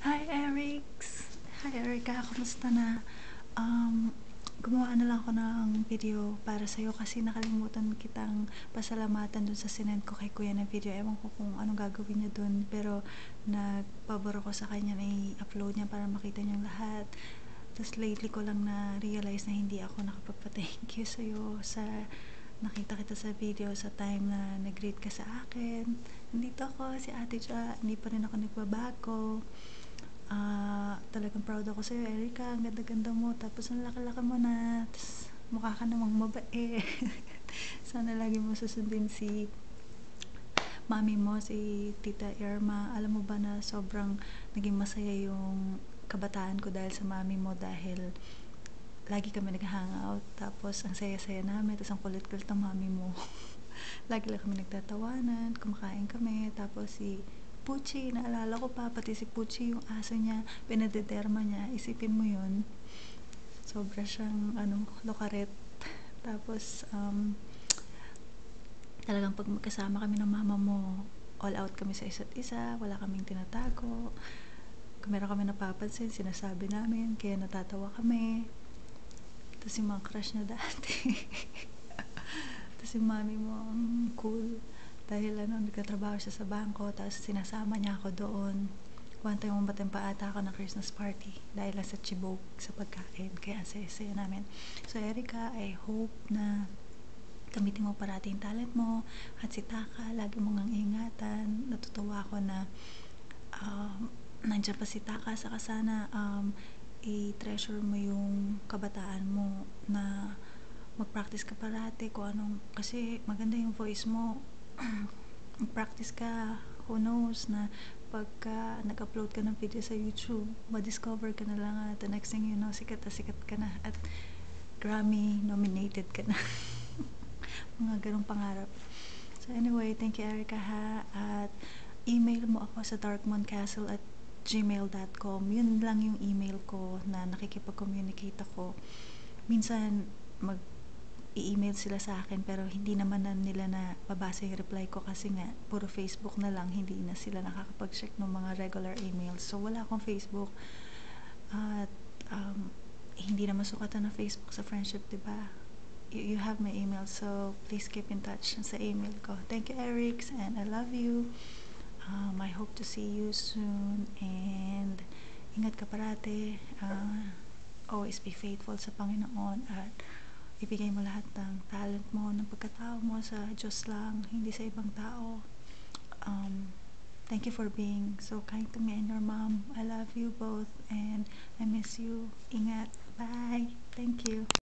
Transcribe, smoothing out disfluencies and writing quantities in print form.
Hi, Erics! Hi, Erica. Kumusta na? Gumawa na lang ako ng video para sa'yo kasi nakalimutan kitang pasalamatan dun sa sinend ko kay kuya na video. Ewan ko kung anong gagawin niya dun, pero nagpabor ako sa kanya na i-upload niya para makita niyong lahat. Tapos lately ko lang na-realize na hindi ako nakapagpa-thank you sa'yo sa nakita kita sa video sa time na nag-greet ka sa akin. Nandito ako, si Ate Ja. Hindi pa rin ako nagbabago. Talagang proud ako sa'yo, Erica. Ang ganda-ganda mo. Tapos ang laki-laki mo na. Tapos mukha ka namang mabae. Sana lagi mo susundin si mami mo, si Tita Irma. Alam mo ba na sobrang naging masaya yung kabataan ko dahil sa mami mo, dahil lagi kami nag-hangout. Tapos ang saya-saya namin. Tapos ang kulit-kulit ng mami mo. Lagi lang kami nagtatawanan. Kumakain kami. Tapos si Puchi, naalala ko pa, pati si Puchi, yung aso niya, pinadederma niya. Isipin mo yun. Sobra siyang, lokaret. Tapos, talagang pag magkasama kami ng mama mo, all out kami sa isa't isa, wala kaming tinatago. Kung meron kami napapansin, sinasabi namin, kaya natatawa kami. Tapos yung mga crush niya dati. Tapos yung mami mo, ang cool. Dahil nagtatrabaho siya sa bangko, tapos sinasama niya ako doon. One time umaten pa ata ako ng Christmas party dahil lang sa chibok, sa pagkain. Kaya ang saya-saya namin. So Erica, I hope na gamitin mo parati yung talent mo. At si Taka, lagi mong ang ingatan. Natutuwa ako na nandiyan pa si Taka. Saka sana i-treasure mo yung kabataan mo na mag-practice ka parati kung anong, kasi maganda yung voice mo. Practice ka, who knows na pagka nag-upload ka ng video sa YouTube, ma-discover ka na lang at the next thing you know, sikat ka na at Grammy nominated ka na. Mga ganong pangarap. So anyway, thank you, Erica, ha, at email mo ako sa darkmoncastle@gmail.com. Yun lang yung email ko na nakikipag-communicate ako. Minsan i-email sila sa akin pero hindi naman na nila na babasa yung reply ko kasi nga puro Facebook na lang, hindi na sila nakakapag-check ng mga regular emails. So wala akong Facebook at hindi naman sukatan ng Facebook sa friendship, diba? You have my email, so please keep in touch sa email ko. Thank you, Erics, and I love you. I hope to see you soon, and ingat ka parate. Always be faithful sa Panginoon at ibigay mo lahat ng talent mo, ng pagkatao mo sa Diyos lang, hindi sa ibang tao. Thank you for being so kind to me and your mom. I love you both and I miss you. Ingat. Bye. Thank you.